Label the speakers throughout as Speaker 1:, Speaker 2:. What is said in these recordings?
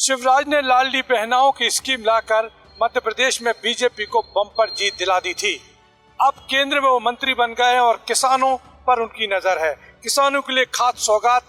Speaker 1: शिवराज ने लाडली बहनाओं की स्कीम लाकर मध्य प्रदेश में बीजेपी को बम्पर जीत दिला दी थी। अब केंद्र में वो मंत्री बन गए हैं और किसानों पर उनकी नजर है। किसानों के लिए खास सौगात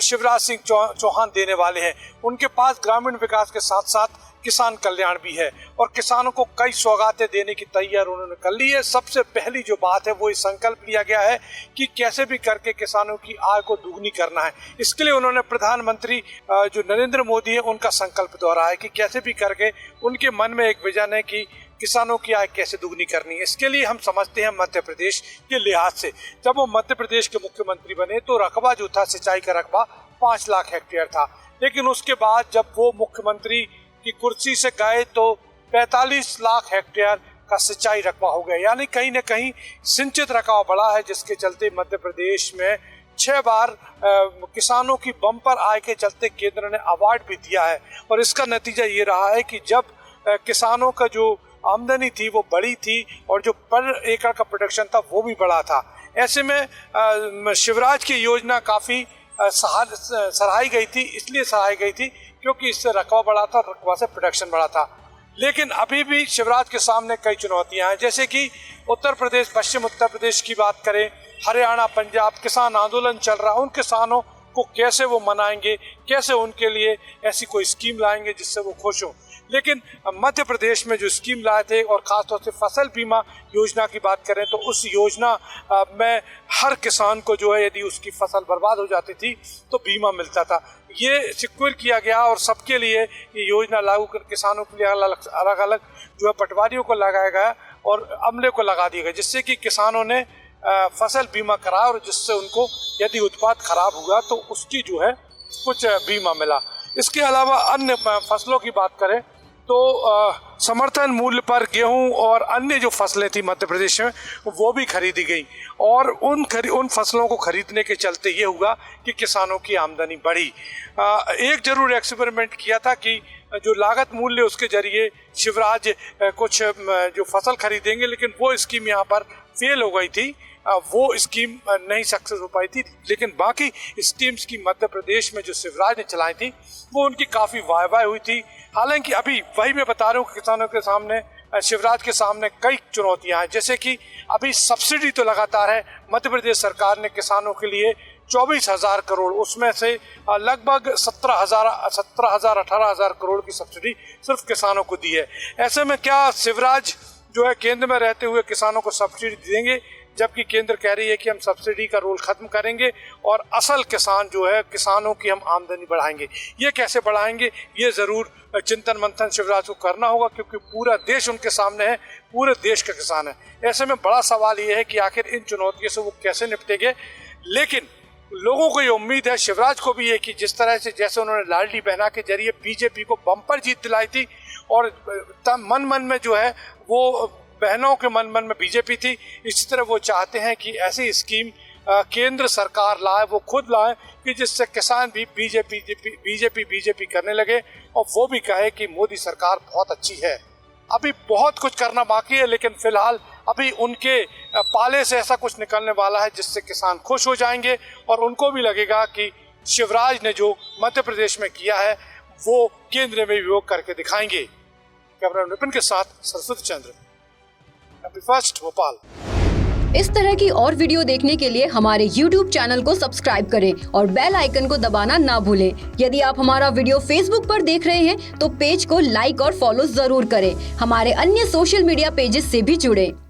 Speaker 1: शिवराज सिंह चौहान देने वाले हैं। उनके पास ग्रामीण विकास के साथ साथ किसान कल्याण भी है और किसानों को कई सौगातें देने की तैयारी उन्होंने कर ली है। सबसे पहली जो बात है वो संकल्प लिया गया है कि कैसे भी करके किसानों की आय को दुगनी करना है। इसके लिए उन्होंने प्रधानमंत्री जो नरेंद्र मोदी है उनका संकल्प दोहराया है कि कैसे भी करके उनके मन में एक विजन है कि किसानों की आय कैसे दुगनी करनी है। इसके लिए हम समझते हैं मध्य प्रदेश के लिहाज से, जब वो मध्य प्रदेश के मुख्यमंत्री बने तो रकबा जो था, सिंचाई का रकबा 5 लाख हेक्टेयर था, लेकिन उसके बाद जब वो मुख्यमंत्री की कुर्सी से गए तो 45 लाख हेक्टेयर का सिंचाई रकबा हो गया। यानी कहीं न कहीं सिंचित रकबा बढ़ा है, जिसके चलते मध्य प्रदेश में 6 बार किसानों की बम्पर आय के चलते केंद्र ने अवार्ड भी दिया है। और इसका नतीजा ये रहा है कि जब किसानों का जो आमदनी थी वो बड़ी थी और जो पर एकड़ का प्रोडक्शन था वो भी बढ़ा था। ऐसे में शिवराज की योजना काफ़ी सराही गई थी। इसलिए सराही गई थी क्योंकि इससे रकबा बढ़ा था, रकबा से प्रोडक्शन बढ़ा था। लेकिन अभी भी शिवराज के सामने कई चुनौतियां हैं, जैसे कि उत्तर प्रदेश, पश्चिम उत्तर प्रदेश की बात करें, हरियाणा, पंजाब किसान आंदोलन चल रहा है। उन किसानों को कैसे वो मनाएंगे, कैसे उनके लिए ऐसी कोई स्कीम लाएंगे जिससे वो खुश हों। लेकिन मध्य प्रदेश में जो स्कीम लाए थे और खासतौर से फसल बीमा योजना की बात करें तो उस योजना में हर किसान को जो है यदि उसकी फसल बर्बाद हो जाती थी तो बीमा मिलता था। ये सिक्योर किया गया और सबके लिए ये योजना लागू कर किसानों के लिए अलग अलग जो है पटवारियों को लगाया गया और अमले को लगा दिया गया, जिससे कि किसानों ने फसल बीमा कराया और जिससे उनको यदि उत्पाद खराब हुआ तो उसकी जो है कुछ बीमा मिला। इसके अलावा अन्य फसलों की बात करें तो समर्थन मूल्य पर गेहूं और अन्य जो फसलें थी मध्य प्रदेश में वो भी खरीदी गई और उन फसलों को खरीदने के चलते ये हुआ कि किसानों की आमदनी बढ़ी। एक जरूर एक्सपेरिमेंट किया था कि जो लागत मूल्य उसके जरिए शिवराज कुछ जो फसल खरीदेंगे, लेकिन वो स्कीम यहाँ पर फेल हो गई थी। वो स्कीम नहीं सक्सेस हो पाई थी। लेकिन बाकी स्कीम्स की मध्य प्रदेश में जो शिवराज ने चलाई थी वो उनकी काफ़ी वाह हुई थी। हालांकि अभी वही मैं बता रहा हूँ किसानों के सामने, शिवराज के सामने कई चुनौतियां हैं, जैसे कि अभी सब्सिडी तो लगातार है। मध्य प्रदेश सरकार ने किसानों के लिए 24,000 करोड़, उसमें से लगभग 18,000 करोड़ की सब्सिडी सिर्फ किसानों को दी है। ऐसे में क्या शिवराज जो है केंद्र में रहते हुए किसानों को सब्सिडी देंगे, जबकि केंद्र कह रही है कि हम सब्सिडी का रोल खत्म करेंगे और असल किसान जो है किसानों की हम आमदनी बढ़ाएंगे। ये कैसे बढ़ाएंगे, ये ज़रूर चिंतन मंथन शिवराज को करना होगा, क्योंकि पूरा देश उनके सामने है, पूरे देश का किसान है। ऐसे में बड़ा सवाल ये है कि आखिर इन चुनौतियों से वो कैसे निपटेंगे। लेकिन लोगों को ये उम्मीद है, शिवराज को भी है, कि जिस तरह से जैसे उन्होंने लाडली बहना के जरिए बीजेपी को बम्पर जीत दिलाई थी और मन में जो है वो बहनों के मन में बीजेपी थी, इसी तरह वो चाहते हैं कि ऐसी स्कीम केंद्र सरकार लाए, वो खुद लाए कि जिससे किसान भी बीजेपी करने लगे और वो भी कहे कि मोदी सरकार बहुत अच्छी है। अभी बहुत कुछ करना बाकी है, लेकिन फिलहाल अभी उनके पाले से ऐसा कुछ निकलने वाला है जिससे किसान खुश हो जाएंगे और उनको भी लगेगा कि शिवराज ने जो मध्य प्रदेश में किया है वो केंद्र में भी वो करके दिखाएंगे। कैमरा निपुण के साथ सरस्वती चंद्र, फर्स्ट भोपाल।
Speaker 2: इस तरह की और वीडियो देखने के लिए हमारे YouTube चैनल को सब्सक्राइब करें और बेल आइकन को दबाना ना भूलें। यदि आप हमारा वीडियो Facebook पर देख रहे हैं तो पेज को लाइक और फॉलो जरूर करें। हमारे अन्य सोशल मीडिया पेजेस से भी जुड़ें।